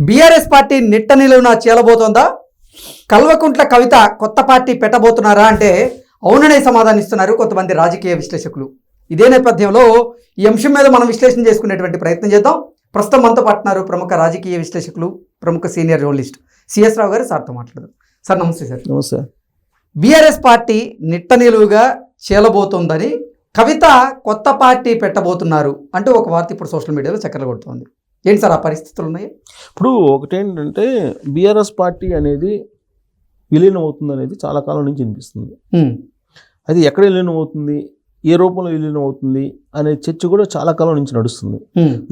BRS party నిట్ట నిలువున చీలబోతోందా? కల్వకుంట్ల కవిత కొత్త party పెట్టబోతున్నారా అంటే అవుననే సమాధానిస్తున్నారు కొంతమంది రాజకీయ విశ్లేషకులు. ఇదే నేపథ్యంలో ఈ అంశం మీద మనం విశ్లేషణ చేసుకునేటువంటి ప్రయత్నం చేద్దాం. ప్రస్తుతం మనతో పాటున్నారు ప్రముఖ రాజకీయ విశ్లేషకులు, ప్రముఖ సీనియర్ జర్నలిస్ట్ సిఎస్ రావు గారు. సార్తో మాట్లాడదాం. సార్ నమస్తే. సార్ నమస్తే. బీఆర్ఎస్ పార్టీ నిట్ట నిలువుగా చీలబోతోందని, కవిత కొత్త పార్టీ పెట్టబోతున్నారు అంటూ ఒక వార్త ఇప్పుడు సోషల్ మీడియాలో చక్కర్లు కొడుతోంది. ఏంటి సార్ ఆ పరిస్థితులు ఉన్నాయి? ఇప్పుడు ఒకటేంటంటే బీఆర్ఎస్ పార్టీ అనేది విలీనం అవుతుంది అనేది చాలా కాలం నుంచి అనిపిస్తుంది. అది ఎక్కడ విలీనం అవుతుంది, ఏ రూపంలో విలీనం అవుతుంది అనే చర్చ కూడా చాలా కాలం నుంచి నడుస్తుంది.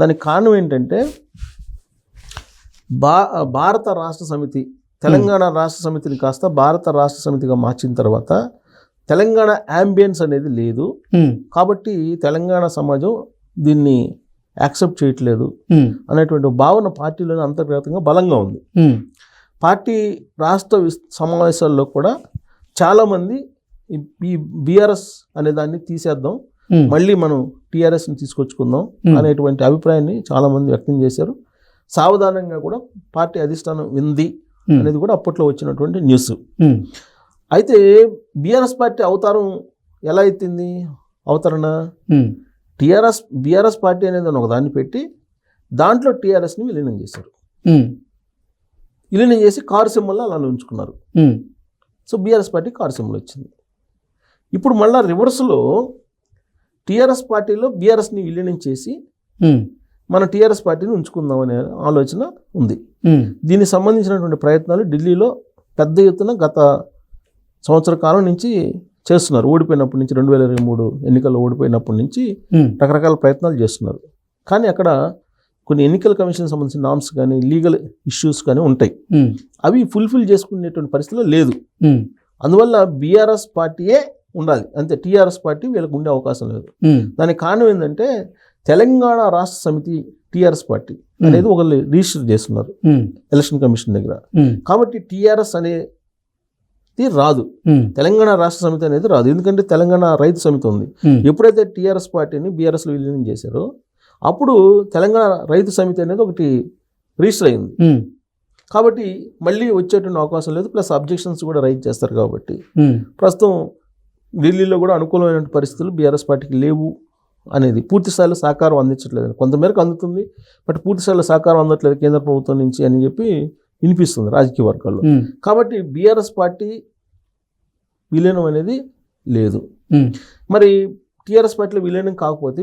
దానికి కారణం ఏంటంటే భారత రాష్ట్ర సమితి, తెలంగాణ రాష్ట్ర సమితిని కాస్త భారత రాష్ట్ర సమితిగా మార్చిన తర్వాత తెలంగాణ యాంబియన్స్ అనేది లేదు. కాబట్టి తెలంగాణ సమాజం దీన్ని యాక్సెప్ట్ చేయట్లేదు అనేటువంటి భావన పార్టీలోని అంతర్గతంగా బలంగా ఉంది. పార్టీ రాష్ట్ర సమావేశాల్లో కూడా చాలామంది ఈ బీఆర్ఎస్ అనే దాన్ని తీసేద్దాం, మళ్ళీ మనం టీఆర్ఎస్ని తీసుకొచ్చుకుందాం అనేటువంటి అభిప్రాయాన్ని చాలామంది వ్యక్తం చేశారు. సావధానంగా కూడా పార్టీ అధిష్టానం వింది అనేది కూడా అప్పట్లో వచ్చినటువంటి న్యూస్. అయితే బీఆర్ఎస్ పార్టీ అవతారం ఎలా ఎత్తింది? అవతరణ బీఆర్ఎస్ పార్టీ అనేది ఒక దాన్ని పెట్టి దాంట్లో టీఆర్ఎస్ని విలీనం చేశారు. విలీనం చేసి కారు సింబల్ అలా ఉంచుకున్నారు. So BRS party car symbol వచ్చింది. ఇప్పుడు మళ్ళీ రివర్స్లో టీఆర్ఎస్ పార్టీలో బీఆర్ఎస్ని విలీనం చేసి మన టీఆర్ఎస్ పార్టీని ఉంచుకుందాం అనే ఆలోచన ఉంది. దీనికి సంబంధించినటువంటి ప్రయత్నాలు ఢిల్లీలో పెద్ద ఎత్తున గత సంవత్సర కాలం నుంచి చేస్తున్నారు. ఓడిపోయినప్పటి నుంచి 2023 ఎన్నికల్లో ఓడిపోయినప్పటి నుంచి రకరకాల ప్రయత్నాలు చేస్తున్నారు. కానీ అక్కడ కొన్ని ఎన్నికల కమిషన్ సంబంధించిన నామ్స్ కానీ లీగల్ ఇష్యూస్ కానీ ఉంటాయి. అవి ఫుల్ఫిల్ చేసుకునేటువంటి పరిస్థితిలో లేదు. అందువల్ల బీఆర్ఎస్ పార్టీయే ఉండాలి అంతే, టీఆర్ఎస్ పార్టీ వీళ్ళకు ఉండే అవకాశం లేదు. దానికి కారణం ఏంటంటే తెలంగాణ రాష్ట్ర సమితి టీఆర్ఎస్ పార్టీ అనేది ఒకళ్ళు రిజిస్టర్ చేస్తున్నారు ఎలక్షన్ కమిషన్ దగ్గర. కాబట్టి టీఆర్ఎస్ అనేది రాదు, తెలంగాణ రాష్ట్ర సమితి అనేది రాదు. ఎందుకంటే తెలంగాణ రైతు సమితి ఉంది. ఎప్పుడైతే టీఆర్ఎస్ పార్టీని బీఆర్ఎస్లో విలీనం చేశారో అప్పుడు తెలంగాణ రైతు సమితి అనేది ఒకటి రిజిస్టర్ అయింది. కాబట్టి మళ్ళీ వచ్చేటువంటి అవకాశం లేదు. ప్లస్ అబ్జెక్షన్స్ కూడా రైజ్ చేస్తారు. కాబట్టి ప్రస్తుతం ఢిల్లీలో కూడా అనుకూలమైన పరిస్థితులు బీఆర్ఎస్ పార్టీకి లేవు అనేది, పూర్తి స్థాయిలో సహకారం అందించట్లేదు. కొంతమేరకు అందుతుంది, బట్ పూర్తి స్థాయిలో సహకారం అందట్లేదు కేంద్ర ప్రభుత్వం నుంచి అని చెప్పి వినిపిస్తుంది రాజకీయ వర్గాల్లో. కాబట్టి బీఆర్ఎస్ పార్టీ విలీనం అనేది లేదు. మరి టీఆర్ఎస్ పార్టీలో విలీనం కాకపోతే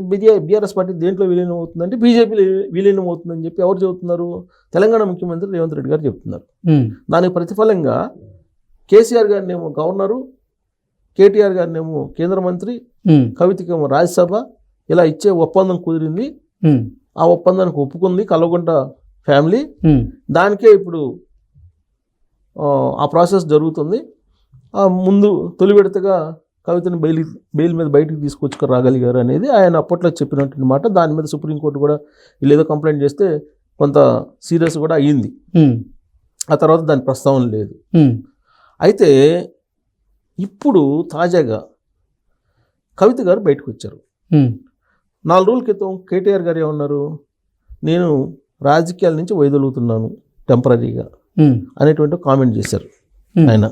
బీఆర్ఎస్ పార్టీ దేంట్లో విలీనం అవుతుందంటే బీజేపీలో విలీనం అవుతుందని చెప్పి ఎవరు చెబుతున్నారు? తెలంగాణ ముఖ్యమంత్రి రేవంత్ రెడ్డి గారు చెప్తున్నారు. దానికి ప్రతిఫలంగా కేసీఆర్ గారినేమో గవర్నరు, కేటీఆర్ గారినేమో కేంద్ర మంత్రి, కవితకేమో రాజ్యసభ ఇలా ఇచ్చే ఒప్పందం కుదిరింది. ఆ ఒప్పందానికి ఒప్పుకుంది కల్వకుంట్ల ఫ్యామిలీ. దానికే ఇప్పుడు ఆ ప్రాసెస్ జరుగుతుంది. ముందు తొలి విడతగా కవితను బెయిల్ మీద బయటికి తీసుకొచ్చుకు రాగలిగారు అనేది ఆయన అప్పట్లో చెప్పినటువంటి మాట. దాని మీద సుప్రీంకోర్టు కూడా వీళ్ళు ఏదో కంప్లైంట్ చేస్తే కొంత సీరియస్ కూడా అయ్యింది. ఆ తర్వాత దాని ప్రస్తావన లేదు. అయితే ఇప్పుడు తాజాగా కవిత గారు బయటకు వచ్చారు. 4 రోజుల క్రితం కేటీఆర్ గారు ఏమన్నారు? నేను రాజకీయాల నుంచి వైదొలుగుతున్నాను టెంపరీగా అనేటువంటి కామెంట్ చేశారు ఆయన.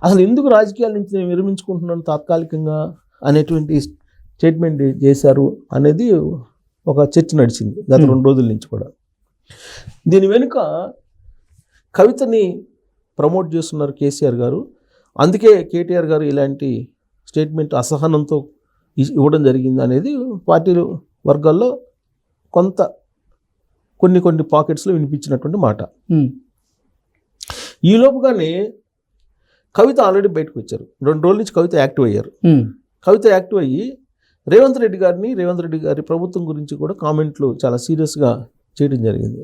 అసలు ఎందుకు రాజకీయాల నుంచి నేను విరమించుకుంటున్నాను తాత్కాలికంగా అనేటువంటి స్టేట్మెంట్ చేశారు అనేది ఒక చర్చ నడిచింది గత 2 రోజుల నుంచి కూడా. దీని వెనుక కవితని ప్రమోట్ చేస్తున్నారు కేసీఆర్ గారు. అందుకే కేటీఆర్ గారు ఇలాంటి స్టేట్మెంట్ అసహనంతో ఇవ్వడం జరిగింది అనేది పార్టీ వర్గాల్లో కొన్ని పాకెట్స్లో వినిపించినటువంటి మాట. ఈ లోపుగానే కవిత ఆల్రెడీ బయటకు వచ్చారు. 2 రోజుల నుంచి కవిత యాక్టివ్ అయ్యారు. కవిత యాక్టివ్ అయ్యి రేవంత్ రెడ్డి గారి ప్రభుత్వం గురించి కూడా కామెంట్లు చాలా సీరియస్గా చేయడం జరిగింది.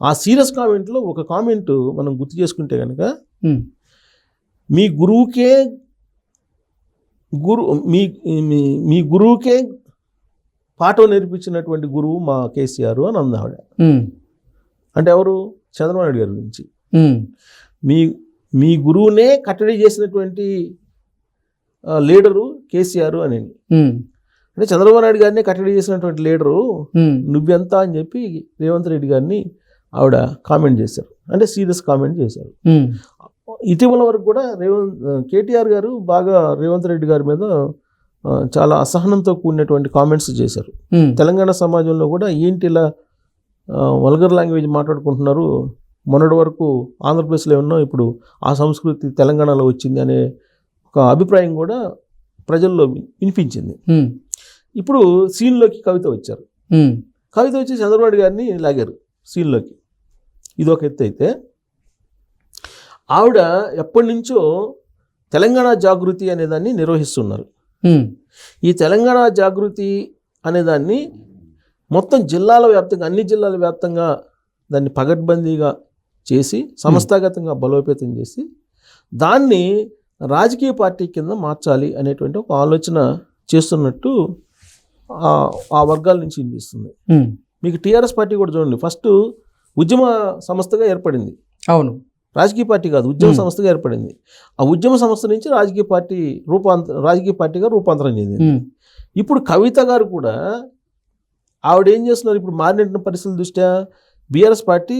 ఆ సీరియస్ కామెంట్లో ఒక కామెంట్ మనం గుర్తు చేసుకుంటే కనుక, మీ గురువుకే పాఠం నేర్పించినటువంటి గురువు మా కేసీఆర్ అని అంది ఆవిడ. అంటే ఎవరు? చంద్రబాబు నాయుడు గారి గురించి. మీ గురువునే కట్టడి చేసినటువంటి లీడరు కేసీఆర్ అని. అంటే చంద్రబాబు నాయుడు గారిని కట్టడి చేసినటువంటి లీడరు నువ్వెంత అని చెప్పి రేవంత్ రెడ్డి గారిని ఆవిడ కామెంట్ చేశారు, అంటే సీరియస్ కామెంట్ చేశారు. ఇటీవల వరకు కూడా కేటీఆర్ గారు బాగా రేవంత్ రెడ్డి గారి మీద చాలా అసహనంతో కూడినటువంటి కామెంట్స్ చేశారు. తెలంగాణ సమాజంలో కూడా ఏంటి ఇలా వల్గర్ లాంగ్వేజ్ మాట్లాడుకుంటున్నారు, మొన్నటి వరకు ఆంధ్రప్రదేశ్లో ఉన్నాం, ఇప్పుడు ఆ సంస్కృతి తెలంగాణలో వచ్చింది అనే ఒక అభిప్రాయం కూడా ప్రజల్లో వినిపించింది. ఇప్పుడు సీన్లోకి కవిత వచ్చారు. కవిత వచ్చి చంద్రబాబు గారిని లాగారు సీన్లోకి. ఇది ఒక ఎత్తు అయితే, ఆవిడ ఎప్పటి నుంచో తెలంగాణ జాగృతి అనేదాన్ని నిర్వహిస్తున్నారు. ఈ తెలంగాణ జాగృతి అనేదాన్ని మొత్తం జిల్లాల వ్యాప్తంగా, అన్ని జిల్లాల వ్యాప్తంగా దాన్ని పగడ్బందీగా చేసి సంస్థాగతంగా బలోపేతం చేసి దాన్ని రాజకీయ పార్టీ కింద మార్చాలి అనేటువంటి ఒక ఆలోచన చేస్తున్నట్టు ఆ వర్గాల నుంచి వినిపిస్తుంది. మీకు టీఆర్ఎస్ పార్టీ కూడా చూడండి, ఫస్ట్ ఉద్యమ సంస్థగా ఏర్పడింది. అవును, రాజకీయ పార్టీ కాదు, ఉద్యమ సంస్థగా ఏర్పడింది. ఆ ఉద్యమ సంస్థ నుంచి రాజకీయ పార్టీగా రూపాంతరం చెందింది. ఇప్పుడు కవిత గారు కూడా ఆవిడ ఏం చేస్తున్నారు, ఇప్పుడు మారిన పరిస్థితుల దృష్ట్యా బీఆర్ఎస్ పార్టీ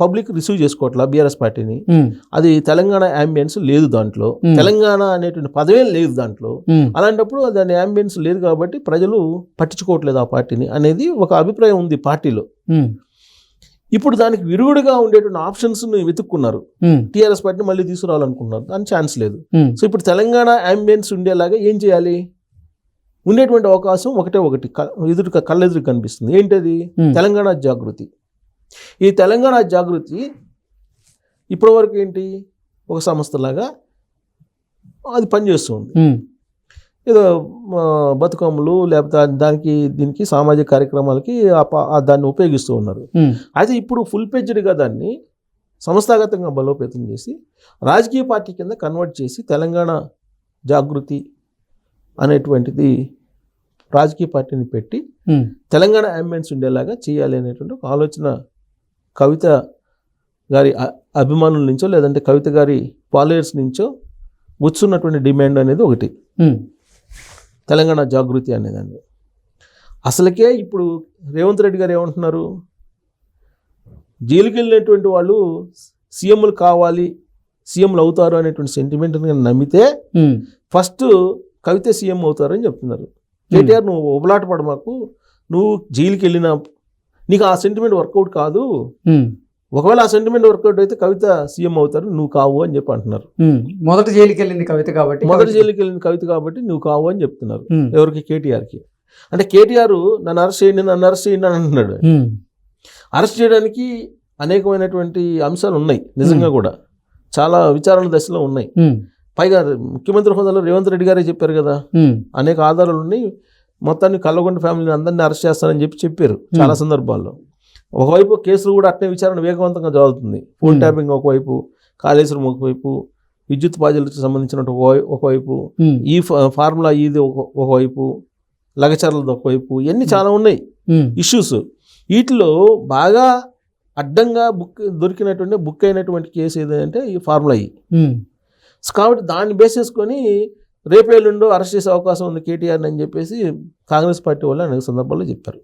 పబ్లిక్ రిసీవ్ చేసుకోవట్లా బీఆర్ఎస్ పార్టీని. అది తెలంగాణ యాంబియన్స్ లేదు దాంట్లో, తెలంగాణ అనేటువంటి పదవే లేదు దాంట్లో. అలాంటప్పుడు దాని యాంబియన్స్ లేదు కాబట్టి ప్రజలు పట్టించుకోవట్లేదు ఆ పార్టీని అనేది ఒక అభిప్రాయం ఉంది పార్టీలో. ఇప్పుడు దానికి విరుగుడుగా ఉండేటువంటి ఆప్షన్స్ వెతుక్కున్నారు. టీఆర్ఎస్ పార్టీని మళ్ళీ తీసుకురావాలనుకున్నారు, దాని ఛాన్స్ లేదు. సో ఇప్పుడు తెలంగాణ యాంబియన్స్ ఉండేలాగా ఏం చేయాలి? ఉండేటువంటి అవకాశం ఒకటి కళ్ళెదురు కనిపిస్తుంది. ఏంటది? తెలంగాణ జాగృతి. ఈ తెలంగాణ జాగృతి ఇప్పటివరకు ఏంటి, ఒక సంస్థలాగా అది పనిచేస్తుంది. ఏదో బతుకమ్మలు లేకపోతే దీనికి సామాజిక కార్యక్రమాలకి దాన్ని ఉపయోగిస్తూ ఉన్నారు. అయితే ఇప్పుడు ఫుల్ పేజ్డ్గా దాన్ని సంస్థాగతంగా బలోపేతం చేసి రాజకీయ పార్టీ కింద కన్వర్ట్ చేసి తెలంగాణ జాగృతి అనేటువంటిది రాజకీయ పార్టీని పెట్టి తెలంగాణ అంబియన్స్ ఉండేలాగా చేయాలి అనేటువంటి ఒక ఆలోచన కవిత గారి అభిమానుల నుంచో లేదంటే కవిత గారి ఫాలోయర్స్ నుంచో వచ్చున్నటువంటి డిమాండ్ అనేది ఒకటి, తెలంగాణ జాగృతి అనేదాన్ని. అసలుకే ఇప్పుడు రేవంత్ రెడ్డి గారు ఏమంటున్నారు, జైలుకి వెళ్ళినటువంటి వాళ్ళు సీఎంలు కావాలి, సీఎంలు అవుతారు అనేటువంటి సెంటిమెంట్ని నమ్మితే ఫస్ట్ కవిత సీఎం అవుతారని చెప్తున్నారు. కేటీఆర్ నువ్వు ఉబలాట పడ, మాకు నువ్వు జైలుకి వెళ్ళినా నీకు ఆ సెంటిమెంట్ వర్కౌట్ కాదు, ఒకవేళ ఆ సెంటిమెంట్ వర్కౌట్ అయితే కవిత సీఎం అవుతారు, నువ్వు కావు అని చెప్పి అంటున్నారు. మొదటి జైలుకి వెళ్ళింది కవిత కాబట్టి నువ్వు కావు అని చెప్తున్నారు. ఎవరికి? కేటీఆర్కి. అంటే కేటీఆర్ నన్ను అరెస్ట్ చేయండి అని అంటున్నాడు. అరెస్ట్ చేయడానికి అనేకమైనటువంటి అంశాలు ఉన్నాయి, నిజంగా కూడా చాలా విచారణ దశలో ఉన్నాయి. పైగా ముఖ్యమంత్రి హోదాలో రేవంత్ రెడ్డి గారే చెప్పారు కదా, అనేక ఆధారాలు ఉన్నాయి, మొత్తాన్ని కల్లగొండ ఫ్యామిలీని అందరినీ అరెస్ట్ చేస్తానని చెప్పారు చాలా సందర్భాల్లో. ఒకవైపు కేసులు కూడా అట్నే విచారణ వేగవంతంగా జరుగుతుంది. ఫోన్ ట్యాపింగ్ ఒకవైపు, కాళేశ్వరం ఒకవైపు, విద్యుత్ బాధ్యులకు సంబంధించినట్టు ఒకవైపు, ఈ ఫార్ములా ఇది ఒకవైపు, లగచర్లది ఒకవైపు, ఇవన్నీ చాలా ఉన్నాయి ఇష్యూస్. వీటిలో బాగా అడ్డంగా బుక్ అయినటువంటి కేసు ఏదంటే ఈ ఫార్ములా ఈ. కాబట్టి దాన్ని బేస్ చేసుకొని రేపేళ్ళుండో అరెస్ట్ చేసే అవకాశం ఉంది కేటీఆర్ అని చెప్పేసి కాంగ్రెస్ పార్టీ వాళ్ళు అనేక సందర్భాల్లో చెప్పారు.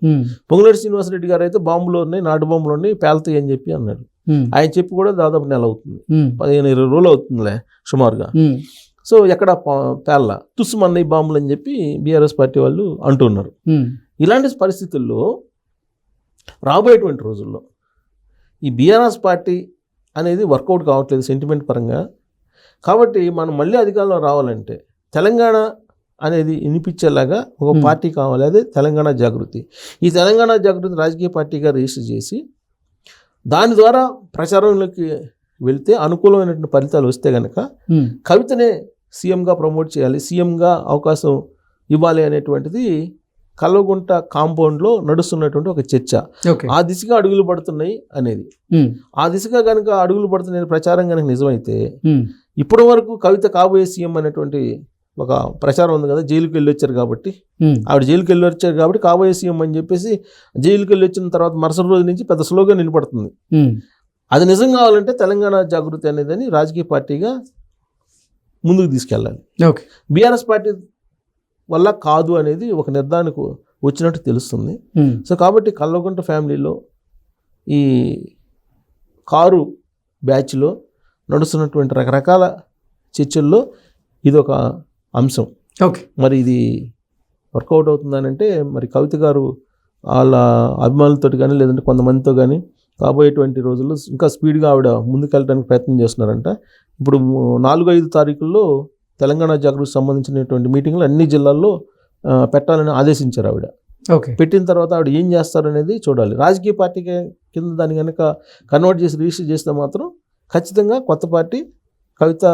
పొంగులేటి శ్రీనివాసరెడ్డి గారు అయితే బాంబులు ఉన్నాయి, నాటు బాంబులు ఉన్నాయి, పేలుతాయి అని చెప్పి అన్నాడు. ఆయన చెప్పి కూడా దాదాపు నెల అవుతుంది, 15-20 రోజులు అవుతుందిలే సుమారుగా. సో ఎక్కడ పేల్ల తుస్సుమన్న ఈ బాంబులు అని చెప్పి బీఆర్ఎస్ పార్టీ వాళ్ళు అంటున్నారు. ఇలాంటి పరిస్థితుల్లో రాబోయేటువంటి రోజుల్లో ఈ బీఆర్ఎస్ పార్టీ అనేది వర్కౌట్ కావట్లేదు సెంటిమెంట్ పరంగా. కాబట్టి మనం మళ్ళీ అధికారంలో రావాలంటే తెలంగాణ అనేది వినిపించేలాగా ఒక పార్టీ కావాలి, అదే తెలంగాణ జాగృతి. ఈ తెలంగాణ జాగృతి రాజకీయ పార్టీగా రిజిస్టర్ చేసి దాని ద్వారా ప్రచారంలోకి వెళ్తే అనుకూలమైనటువంటి ఫలితాలు వస్తే కనుక కవితనే సీఎంగా ప్రమోట్ చేయాలి, సీఎంగా అవకాశం ఇవ్వాలి అనేటువంటిది కల్వకుంట కాంపౌండ్లో నడుస్తున్నటువంటి ఒక చర్చ. ఆ దిశగా అడుగులు పడుతున్నాయి అనేది, ఆ దిశగా కనుక అడుగులు పడుతున్న ప్రచారం కనుక నిజమైతే ఇప్పటి వరకు కవిత కాబోయే సీఎం అనేటువంటి ఒక ప్రచారం ఉంది కదా, జైలుకి వెళ్ళి వచ్చారు కాబట్టి, ఆవిడ జైలుకి వెళ్ళి వచ్చారు కాబట్టి కాబోయే సీఎం అని చెప్పేసి జైలుకి వెళ్ళి వచ్చిన తర్వాత మరుసటి రోజు నుంచి పెద్ద స్లోగా నిలబడుతుంది. అది నిజం కావాలంటే తెలంగాణ జాగృతి అనేది రాజకీయ పార్టీగా ముందుకు తీసుకెళ్ళాలి. బీఆర్ఎస్ పార్టీ వల్ల కాదు అనేది ఒక నిర్ధారణకు వచ్చినట్టు తెలుస్తుంది. సో కాబట్టి కల్వకుంట ఫ్యామిలీలో ఈ కారు బ్యాచ్లో నడుస్తున్నటువంటి రకరకాల చర్చల్లో ఇదొక అంశం. ఓకే. మరి ఇది వర్కౌట్ అవుతుందనంటే మరి కవిత గారు వాళ్ళ అభిమానులతో కానీ లేదంటే కొంతమందితో కానీ రాబోయేటువంటి రోజుల్లో ఇంకా స్పీడ్గా ఆవిడ ముందుకెళ్ళడానికి ప్రయత్నం చేస్తున్నారంట. ఇప్పుడు 4-5 తారీఖుల్లో తెలంగాణ జాగృతికి సంబంధించినటువంటి మీటింగ్లు అన్ని జిల్లాల్లో పెట్టాలని ఆదేశించారు ఆవిడ. ఓకే. పెట్టిన తర్వాత ఆవిడ ఏం చేస్తారనేది చూడాలి. రాజకీయ పార్టీకి కింద దాన్ని కనుక కన్వర్ట్ చేసి రిజిస్టర్ చేస్తే మాత్రం ఖచ్చితంగా కొత్త పార్టీ కవిత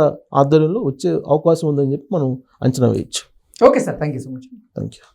ఆధ్వర్యంలో వచ్చే అవకాశం ఉందని చెప్పి మనం అంచనా వేయచ్చు. Okay sir, thank you so much. Thank you.